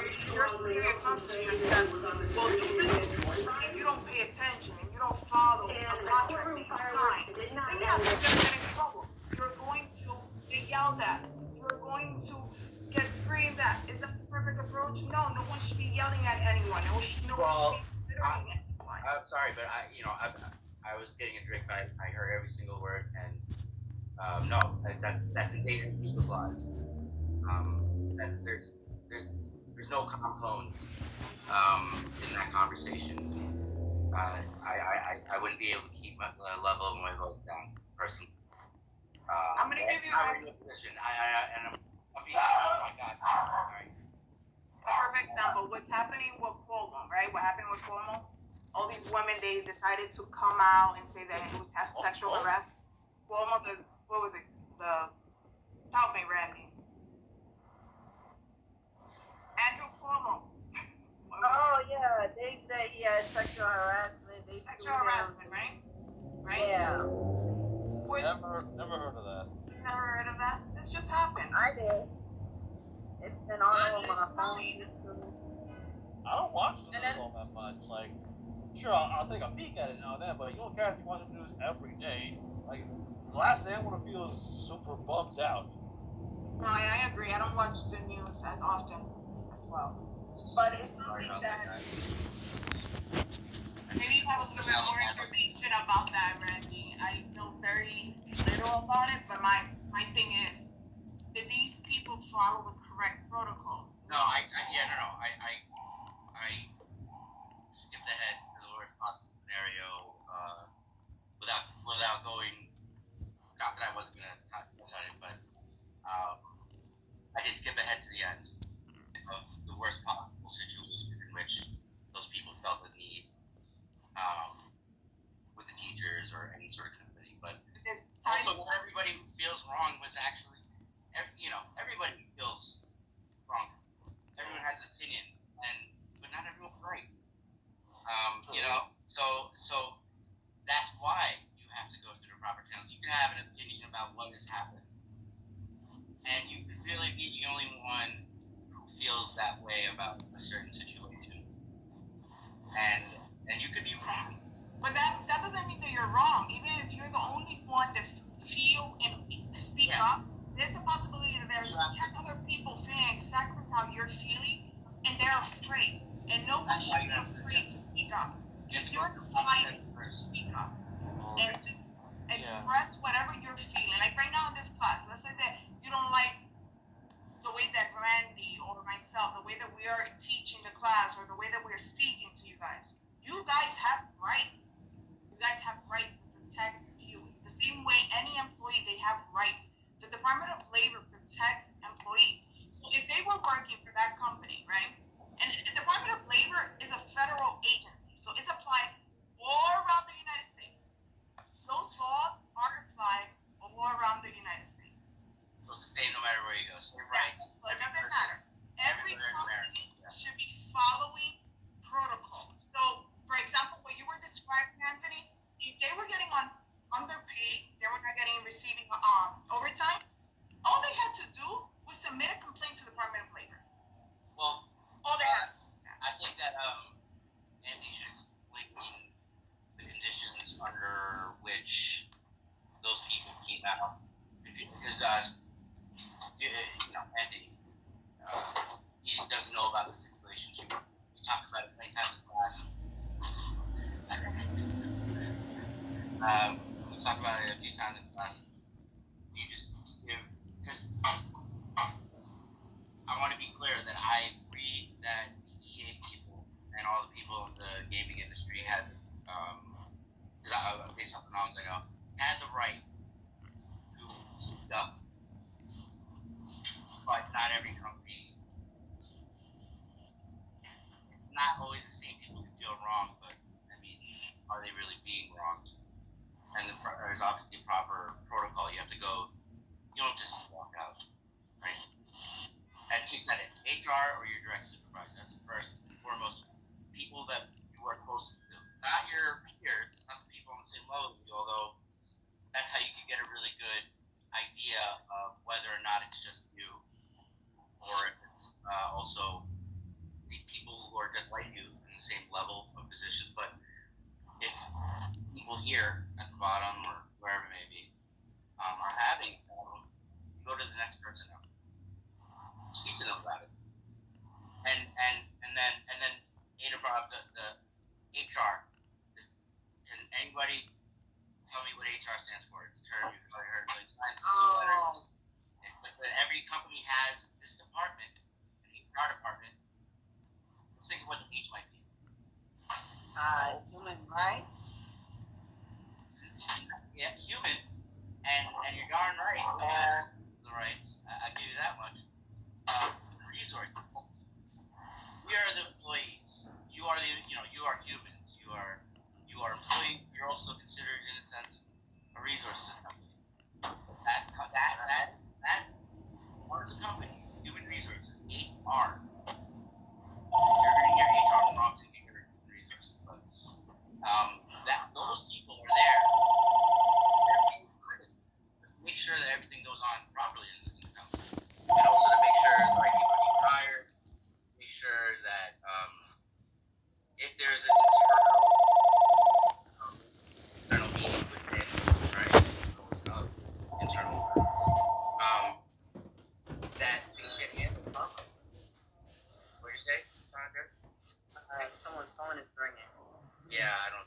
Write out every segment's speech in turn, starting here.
your superior comes to you and says, well, do this, and you don't pay attention and you don't follow a contract that you signed, then yes, you're going to get in trouble. You're going to get yelled at. You're going to get screamed at. Is that the perfect approach? No, no one should be yelling at anyone. No one should be considering anyone. I'm sorry, but I was getting a drink, but I heard every single word, and no, that's endangering people's lives. There's no calm tones in that conversation. I wouldn't be able to keep the level of my voice down personally. I'm gonna give you a position. I'm being, oh my God. All right. A perfect example. What's happening with Cuomo, right? What happened with Cuomo? All these women, they decided to come out and say that it was sexual harassment. Cuomo, what was it? Help me, Randy. Andrew Cuomo. Oh yeah, they say he had sexual harassment. Sexual harassment, right? Right? Yeah. Never heard of that. You never heard of that? This just happened. I did. It's been all over my phone. I don't watch the news all that much. Like, sure, I'll take a peek at it now and then, but you don't care if you watch the news every day. Like, the last thing I want to feel is super bummed out. No, I agree. I don't watch the news as often as well. But it's something that maybe you have a little bit more information about that, Randy. I know very little about it, but my thing is, did these people follow the correct protocol? No, I skipped ahead to the worst possible scenario without going. Not that I wasn't gonna touch on it, but I did skip ahead to the end of the worst possible situation in which those people felt the need with the teachers or any sort of company. But also, not everybody who feels wrong was actually, everybody feels wrong. Everyone has an opinion, but not everyone's right. So that's why you have to go through the proper channels. You can have an opinion about what has happened, and you could really be the only one who feels that way about a certain situation, and you could be wrong. But that doesn't mean that you're wrong. Even if you're the only one that feel and speak up, there's a possibility that there's 10 other people feeling exactly how you're feeling, and they're afraid. And no one should be afraid to speak up. If you're deciding to speak up and just express whatever you're feeling. Like right now in this class, let's say that you don't like the way that Randy or myself, the way that we are teaching the class, or the way that we're speaking to you guys. You guys have rights. You guys have rights to protect you. The same way any employee, they have rights. The Department of Labor protects employees. So if they were working for that company, right? And the Department of Labor is a federal agency, so it's applied all around the United States. Those laws are applied all around the United States. So it's the same no matter where you go. Same rights. So it doesn't matter. Every company should be following protocol. So, for example, what you were describing, Anthony, if they were getting underpaid, they were not receiving overtime, all they had to do was submit a complaint to the Department of Labor. Well, all they had to do. I think that Andy should explain the conditions under which those people came out, because Andy, he doesn't know about the situation. We talked about it many times in class. We talked about it a few times in class. Because I want to be clear that I agree that the EA people and all the people in the gaming industry had, based off the knowledge I know, had the right to speak up. But not every company, it's not always the same people who feel wrong, but I mean, are they really being wronged? And there's obviously a proper protocol. You have to go, you don't just walk out, right? And she said it, HR or your direct supervisor. That's the first and foremost people that you work closely to. Not your peers, not the people on the same level with you, although that's how you can get a really good idea of whether or not it's just you, or if it's also Human rights. Yeah, human, and you're darn right. The rights. I give you that much. Resources. We are the employees. You are you are humans. You are employees. You're also considered, in a sense, a resource company. That part of the company, human resources, HR. You're going to hear HR more often than you hear human resources, but those people are there. They're being guided to make sure that everything goes on properly in the company, and also to make sure the right people are being hired. Make sure that if there's an internal meeting within, right, internal, that things get handled properly. What do you say, Sandra? Someone's phone is ringing. Yeah, I don't.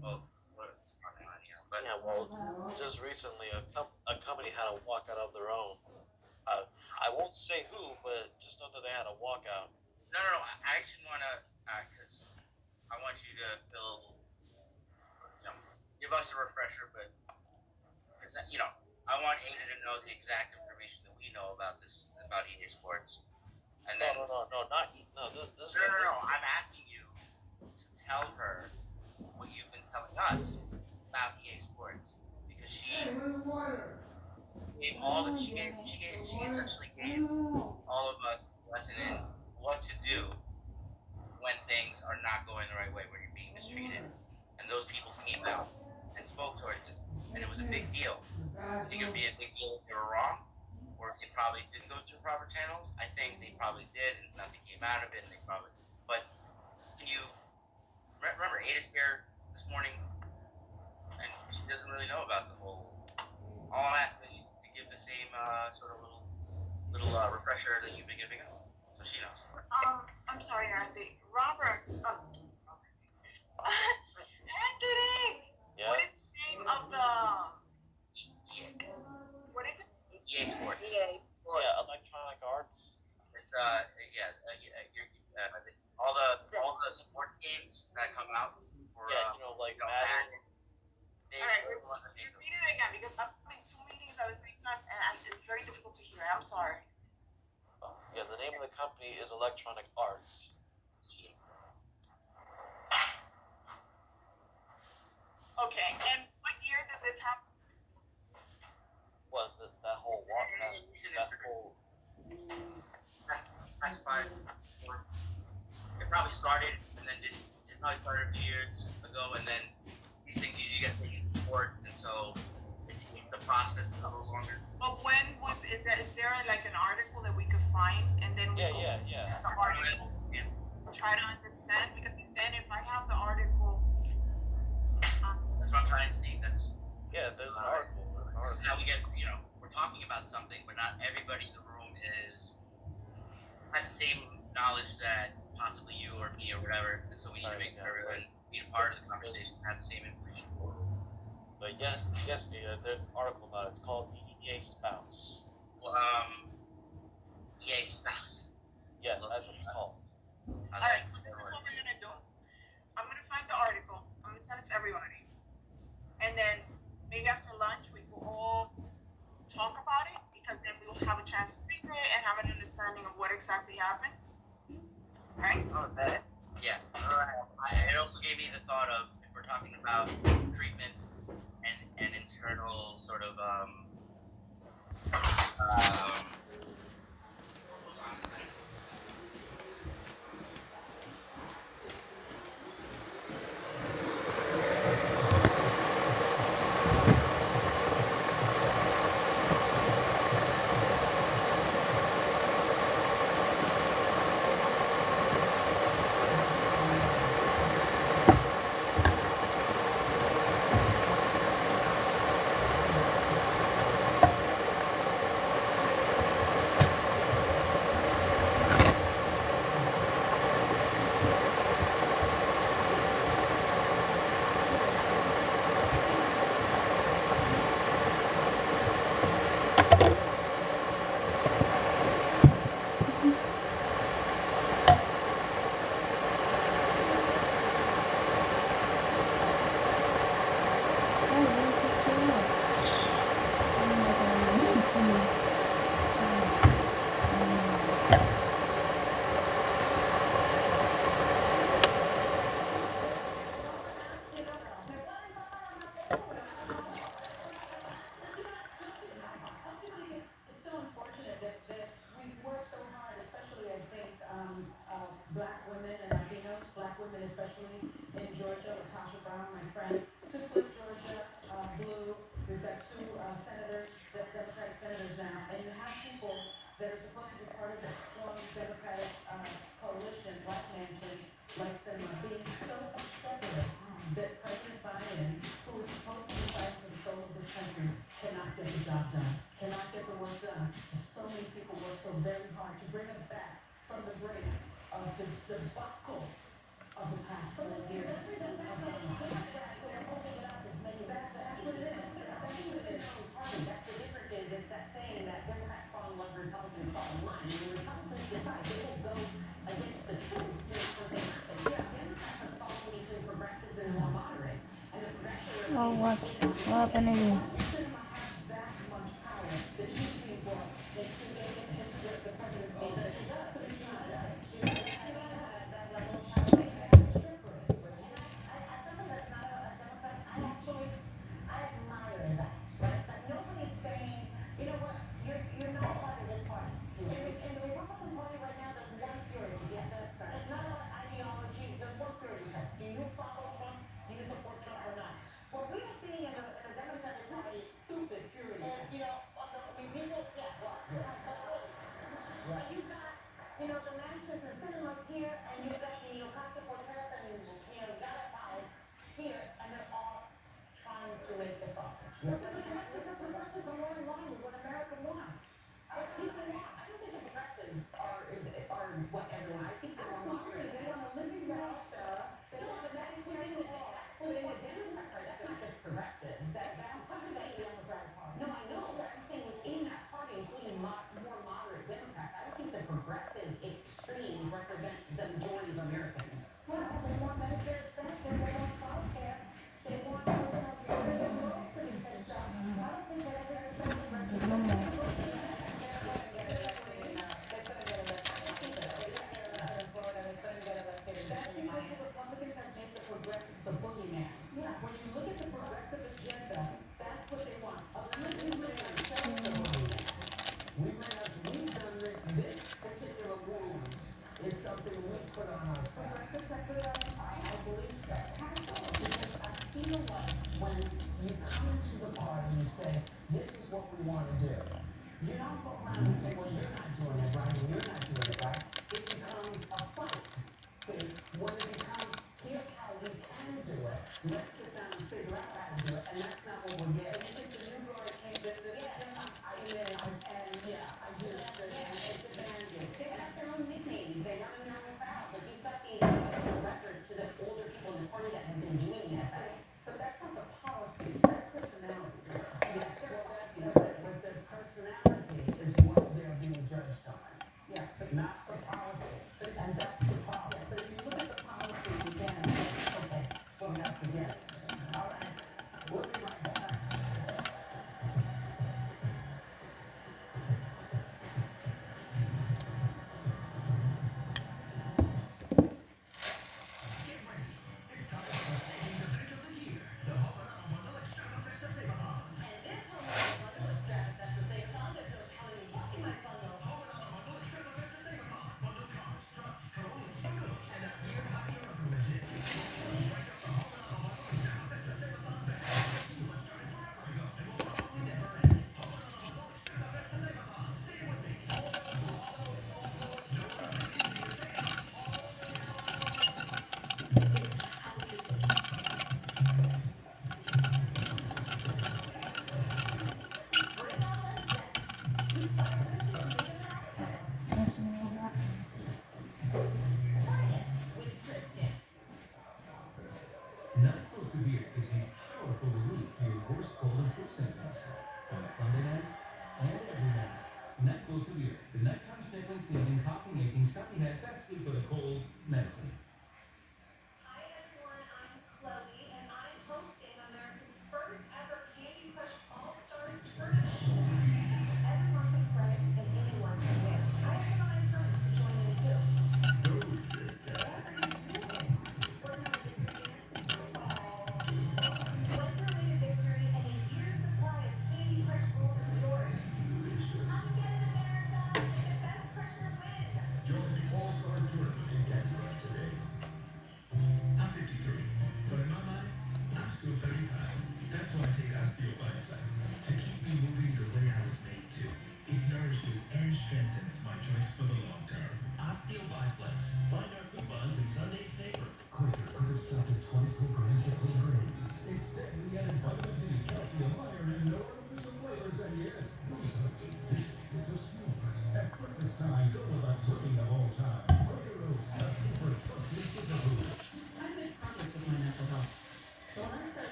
Well, what's going on here? But Yeah, well, just recently, a company had a walkout of their own. I won't say who, but just know that they had a walkout. No. I actually want to, because I want you to give us a refresher, but I want Ada to know the exact information that we know about EA Sports. And then No. This No. I'm asking you to tell her what you've been telling us about EA Sports, because she essentially gave all of us a lesson in what to do when things are not going the right way, when you're being mistreated. And those people came out and spoke towards it, and it was a big deal. You think it would be a big deal if they were wrong, or if they probably didn't go through proper channels? I think they probably did, and nothing came out of it. But can you remember Ada's here this morning, and she doesn't really know about the whole. All I'm asking is to give the same sort of little refresher that you've been giving us, so she knows. I'm sorry, Andy. Robert. Anthony. Yes. What is the name of the? EA. What is it? EA Sports. EA Sports. Yeah, Electronic Arts. It's all the sports games that come out for like Madden. All right, repeat it again, because I'm in two meetings at the same time, and it's very difficult to hear. I'm sorry. Yeah, the name of the company is Electronic Arts. Okay, and what year did this happen? What, that whole walkout? Past 5. It probably started, and then it probably started a few years ago, and then these things usually get taken to court, and so the process took a little longer. But when is there like an article that we could find, and then we Yeah. the article and try to understand? Because then if I have the article, that's what I'm trying to see. There's an article. This is how we get, we're talking about something, but not everybody in the room has the same knowledge that possibly you or me or whatever, and so we need to make sure everyone be a part of the conversation and have the same information. But yes, Nita, there's an article about it. It's called the EA Spouse. Well, EA Spouse. Yes, that's what it's called. Alright, so this is what we're gonna do. I'm gonna find the article. I'm gonna send it to everybody, and then maybe after lunch we will all talk about it, because then we will have a chance to read it and have an understanding of what exactly happened. Right? Okay. Yeah. It also gave me the thought of, if we're talking about treatment and internal sort of Oh, what? What happened to you?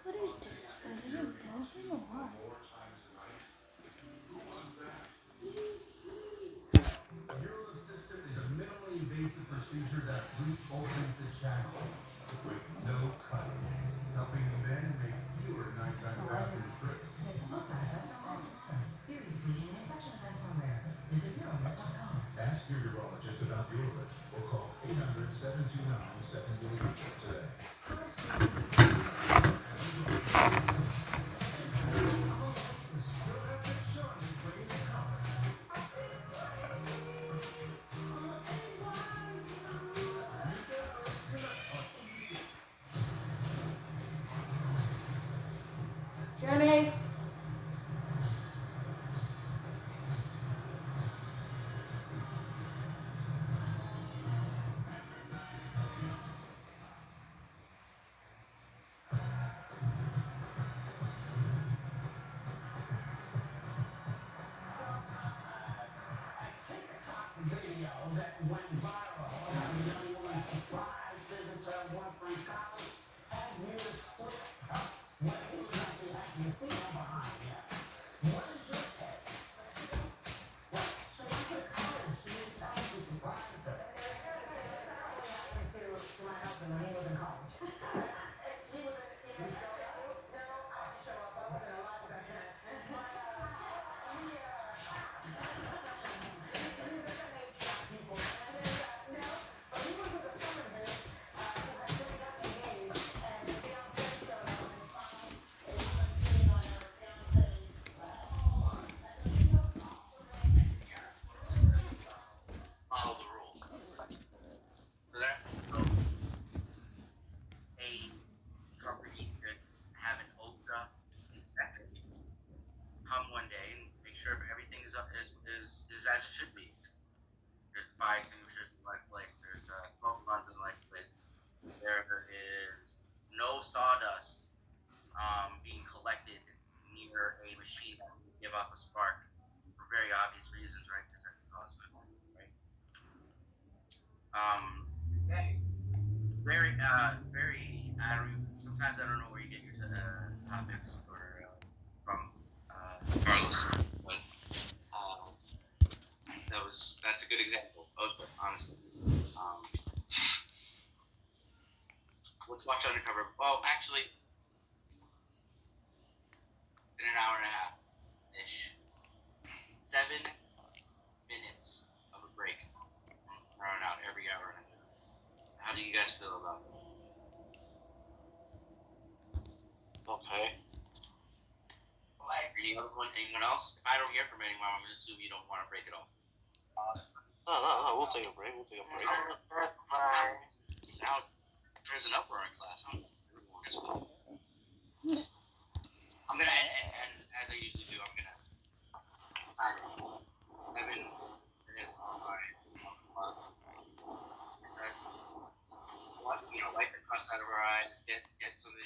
What is this? Is it broken or what? UroLift system is a minimally invasive procedure that reopens the channel with no cutting, helping men make fewer nighttime bathroom trips. Serious bleeding and infection events are rare. Visit urolift.com. Ask your urologist about UroLift or call 800-729-7884 today. Jeremy. Video that went viral. How the young woman surprised visitor one free college had viewers split up. What is actually happening? See them behind you. What is your take? Well, so went to college. She didn't tell me she surprised her. To my husband when he was in college. He was in the show. No, I didn't show up. I wasn't alive back then. Follow the rules. So a company could have an OSHA inspector come one day and make sure everything is as it should be. There's fire extinguishers in the right place. There's smoke alarms in the right place. There is no sawdust being collected near a machine that will give off a spark for very obvious reasons, right? Because that can cause fire, right? Very, very. Sometimes I don't know where you get your topics from, Carlos, but that's a good example of it, honestly. Let's watch Undercover. Well, actually, in an hour and a half ish, 7 minutes of a break, thrown out every hour and a half. How do you guys feel about it? Okay. Anyone else? If I don't hear from anyone, I'm gonna assume you don't want to break it all. No. We'll take a break. Now there's an uproar in class, huh? I'm gonna, and as I usually do, I'm gonna 7 minutes on my wipe the crust out of our eyes, get some of